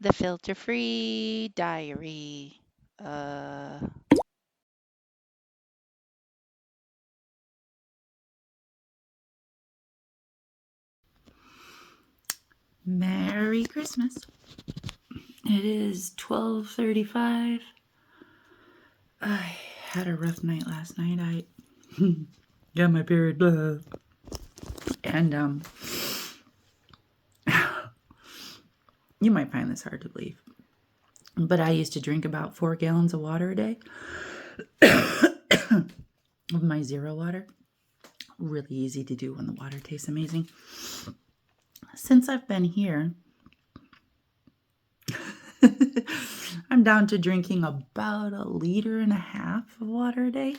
The filter-free diary. Uh, Merry Christmas. It is 12:35. I had a rough night last night. I got my period, blah. And you might find this hard to believe, but I used to drink about 4 gallons of water a day of my zero water. Really easy to do when the water tastes amazing. Since I've been here, I'm down to drinking about 1.5 liters of water a day.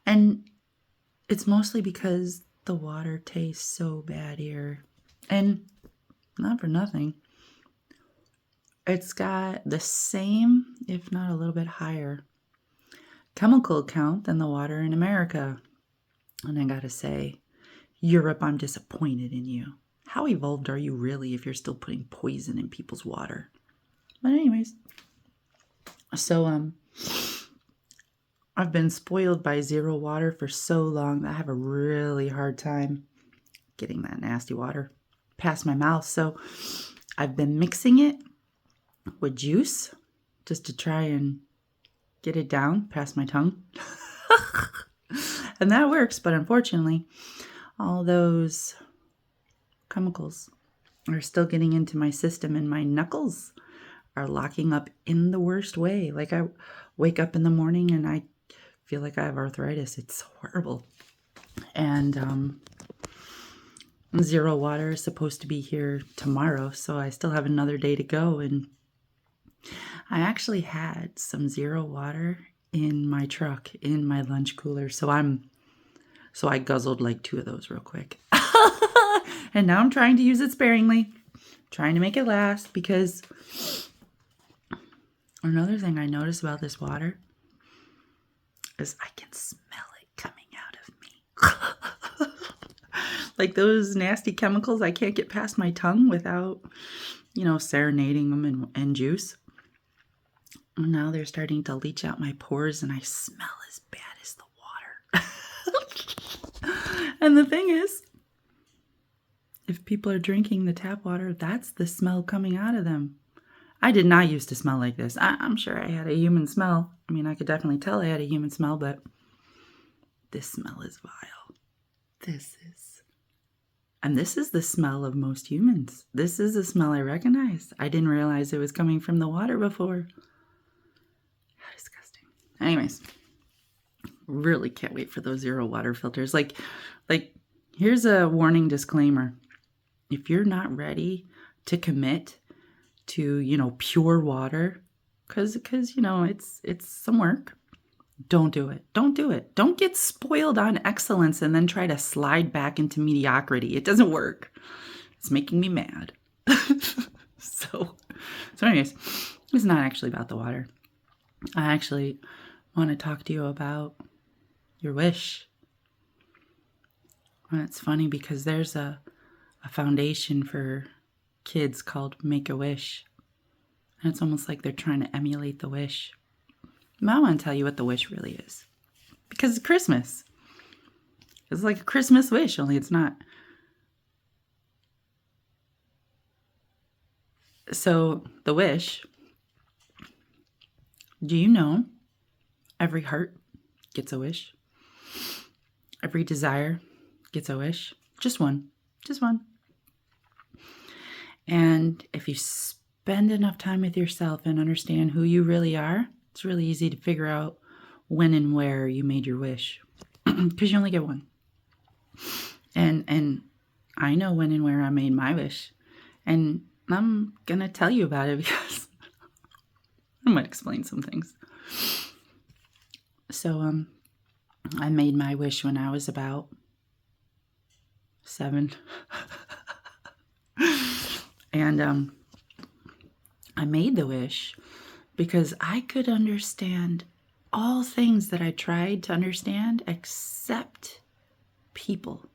And it's mostly because the water tastes so bad here. And not for nothing, it's got the same, if not a little bit higher, chemical count than the water in America. And I gotta say, Europe, I'm disappointed in you. How evolved are you really if you're still putting poison in people's water? But anyways, so I've been spoiled by zero water for so long that I have a really hard time getting that nasty water past my mouth. So I've been mixing it with juice just to try and get it down past my tongue. And that works, but unfortunately, all those chemicals are still getting into my system, and my knuckles are locking up in the worst way. Like, I wake up in the morning and I feel like I have arthritis. It's horrible. And zero water is supposed to be here tomorrow, so I still have another day to go. And I actually had some zero water in my truck, in my lunch cooler. So I guzzled like 2 of those real quick. And now I'm trying to use it sparingly, trying to make it last, because another thing I notice about this water is I can smell it coming out of me. Like those nasty chemicals, I can't get past my tongue without, serenading them in juice. And now they're starting to leach out my pores, and I smell as bad as the water. And the thing is, if people are drinking the tap water, that's the smell coming out of them. I did not used to smell like this. I'm sure I had a human smell. I mean, I could definitely tell I had a human smell, but this smell is vile. And this is the smell of most humans. This is a smell I recognize. I didn't realize it was coming from the water before. How disgusting. Anyways, really can't wait for those zero water filters. Like, here's a warning disclaimer. If you're not ready to commit to, pure water, because it's some work, don't do it. Don't do it. Don't get spoiled on excellence and then try to slide back into mediocrity. It doesn't work. It's making me mad. So anyways, it's not actually about the water. I actually want to talk to you about your wish. And it's funny because there's a foundation for kids called Make-A-Wish. And it's almost like they're trying to emulate the wish. But I want to tell you what the wish really is. Because it's Christmas. It's like a Christmas wish, only it's not. So, the wish. Do you know every heart gets a wish? Every desire gets a wish? Just one. Just one. And if you spend enough time with yourself and understand who you really are, it's really easy to figure out when and where you made your wish. Because you only get one. And I know when and where I made my wish. And I'm going to tell you about it because I might explain some things. So, I made my wish when I was about 7. And I made the wish because I could understand all things that I tried to understand except people.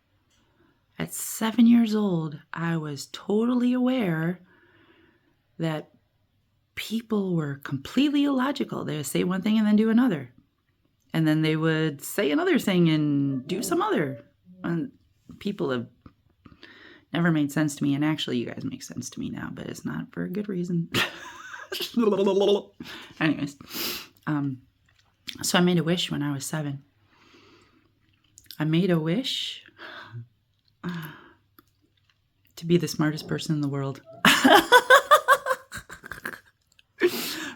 At 7 years old, I was totally aware that people were completely illogical. They would say one thing and then do another. And then they would say another thing and do some other. And people have never made sense to me. And actually, you guys make sense to me now, but it's not for a good reason. Anyways, so I made a wish when I was 7. I made a wish to be the smartest person in the world.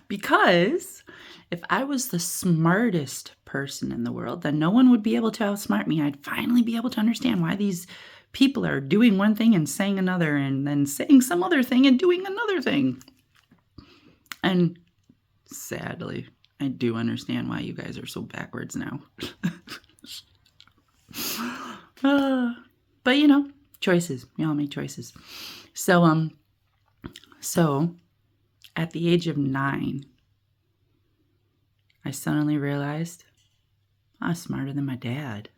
Because if I was the smartest person in the world, then no one would be able to outsmart me. I'd finally be able to understand why these people are doing one thing and saying another, and then saying some other thing and doing another thing. And sadly, I do understand why you guys are so backwards now. But you know, choices. We all make choices. So at the age of 9, I suddenly realized I was smarter than my dad.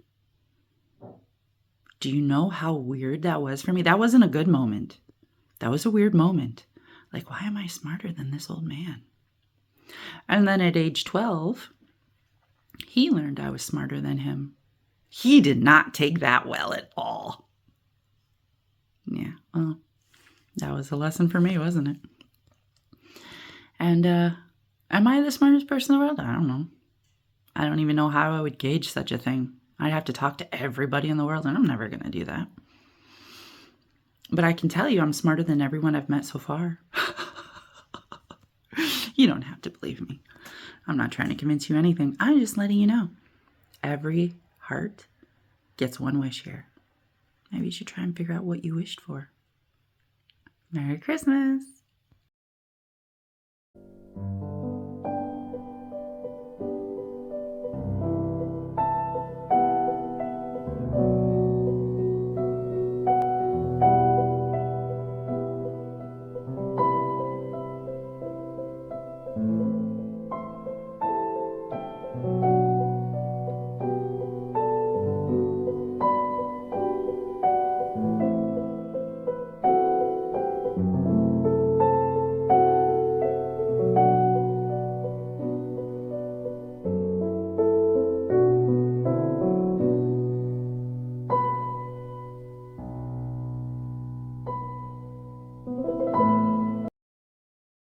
Do you know how weird that was for me? That wasn't a good moment. That was a weird moment. Like, why am I smarter than this old man? And then at age 12, he learned I was smarter than him. He did not take that well at all. Yeah, well, that was a lesson for me, wasn't it? And am I the smartest person in the world? I don't know. I don't even know how I would gauge such a thing. I'd have to talk to everybody in the world, and I'm never going to do that. But I can tell you I'm smarter than everyone I've met so far. You don't have to believe me. I'm not trying to convince you anything. I'm just letting you know. Every heart gets one wish here. Maybe you should try and figure out what you wished for. Merry Christmas.